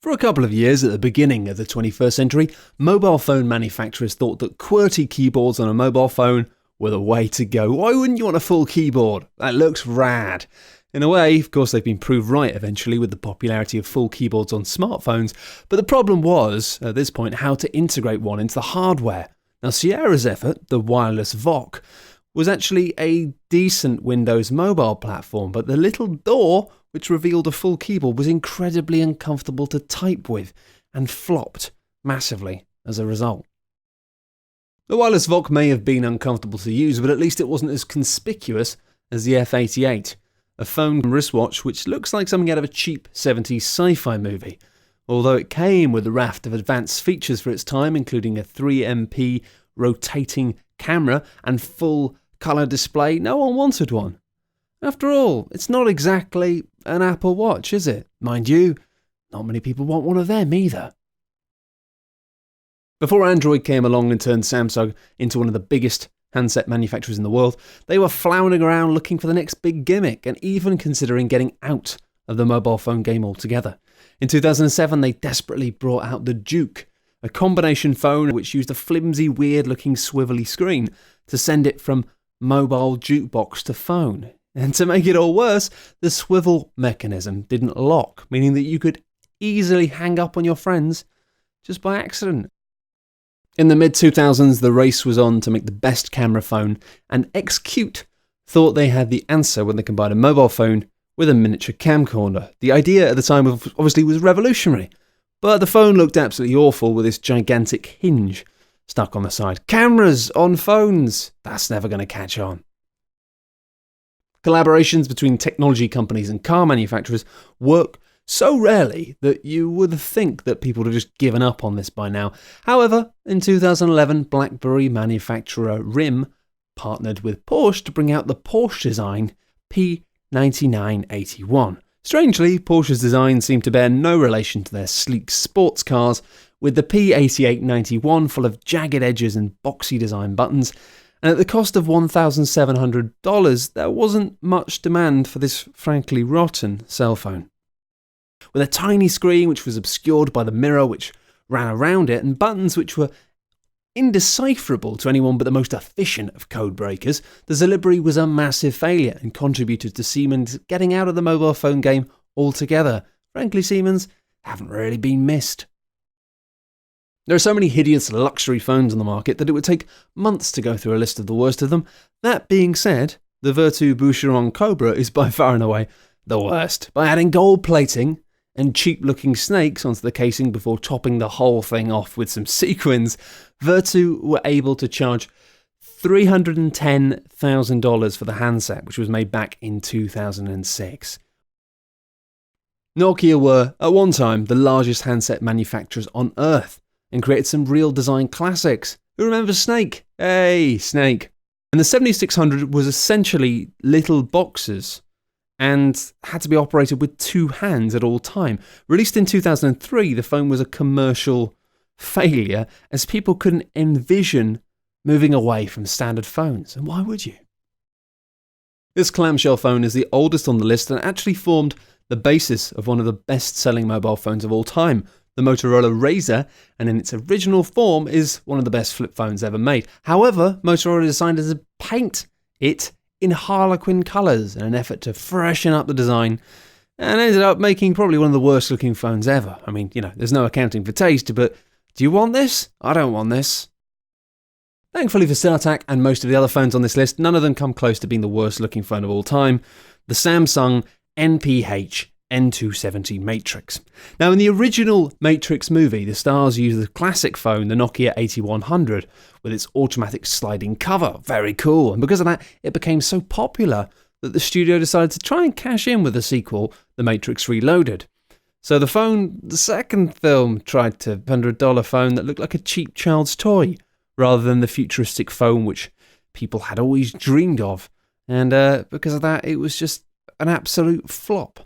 For a couple of years at the beginning of the 21st century, mobile phone manufacturers thought that QWERTY keyboards on a mobile phone were the way to go. Why wouldn't you want a full keyboard? That looks rad. In a way, of course, they've been proved right eventually with the popularity of full keyboards on smartphones, but the problem was, at this point, how to integrate one into the hardware. Now, Sierra's effort, the wireless VOC, was actually a decent Windows mobile platform, but the little door which revealed a full keyboard was incredibly uncomfortable to type with and flopped massively as a result. The wireless VOC may have been uncomfortable to use, but at least it wasn't as conspicuous as the F88, a phone wristwatch which looks like something out of a cheap 70s sci-fi movie. Although it came with a raft of advanced features for its time, including a 3MP rotating camera and full colour display, no one wanted one. After all, it's not exactly an Apple Watch, is it? Mind you, not many people want one of them either. Before Android came along and turned Samsung into one of the biggest handset manufacturers in the world, they were floundering around looking for the next big gimmick and even considering getting out of the mobile phone game altogether. In 2007, they desperately brought out the Duke, a combination phone which used a flimsy, weird-looking swivelly screen to send it from mobile jukebox to phone. And to make it all worse, the swivel mechanism didn't lock, meaning that you could easily hang up on your friends just by accident. In the mid-2000s, the race was on to make the best camera phone, and Xcute thought they had the answer when they combined a mobile phone with a miniature camcorder. The idea at the time obviously was revolutionary, but the phone looked absolutely awful with this gigantic hinge stuck on the side. Cameras on phones, that's never going to catch on. Collaborations between technology companies and car manufacturers work so rarely that you would think that people would have just given up on this by now. However, in 2011, BlackBerry manufacturer RIM partnered with Porsche to bring out the Porsche design P9981. Strangely, Porsche's design seemed to bear no relation to their sleek sports cars, with the P8891 full of jagged edges and boxy design buttons, and at the cost of $1,700, there wasn't much demand for this frankly rotten cell phone. With a tiny screen which was obscured by the mirror which ran around it, and buttons which were indecipherable to anyone but the most efficient of code breakers, the Zilibri was a massive failure and contributed to Siemens getting out of the mobile phone game altogether. Frankly, Siemens haven't really been missed. There are so many hideous luxury phones on the market that it would take months to go through a list of the worst of them. That being said, the Vertu Boucheron Cobra is by far and away the worst. By adding gold plating and cheap-looking snakes onto the casing before topping the whole thing off with some sequins, Vertu were able to charge $310,000 for the handset, which was made back in 2006. Nokia were, at one time, the largest handset manufacturers on Earth and created some real design classics. Who remembers Snake? Hey, Snake. And the 7600 was essentially little boxes and had to be operated with two hands at all time. Released in 2003, the phone was a commercial failure as people couldn't envision moving away from standard phones. And why would you? This clamshell phone is the oldest on the list and actually formed the basis of one of the best-selling mobile phones of all time, the Motorola Razr, and in its original form is one of the best flip phones ever made. However, Motorola decided to paint it in Harlequin colours in an effort to freshen up the design, and ended up making probably one of the worst looking phones ever. I mean, there's no accounting for taste, but do you want this? I don't want this. Thankfully for StarTAC and most of the other phones on this list, none of them come close to being the worst looking phone of all time, the Samsung NPH N270 Matrix. Now, in the original Matrix movie, the stars used the classic phone, the Nokia 8100, with its automatic sliding cover. Very cool. And because of that, it became so popular that the studio decided to try and cash in with the sequel, The Matrix Reloaded. So the second film tried to $100 phone that looked like a cheap child's toy, rather than the futuristic phone which people had always dreamed of. And because of that, it was just an absolute flop.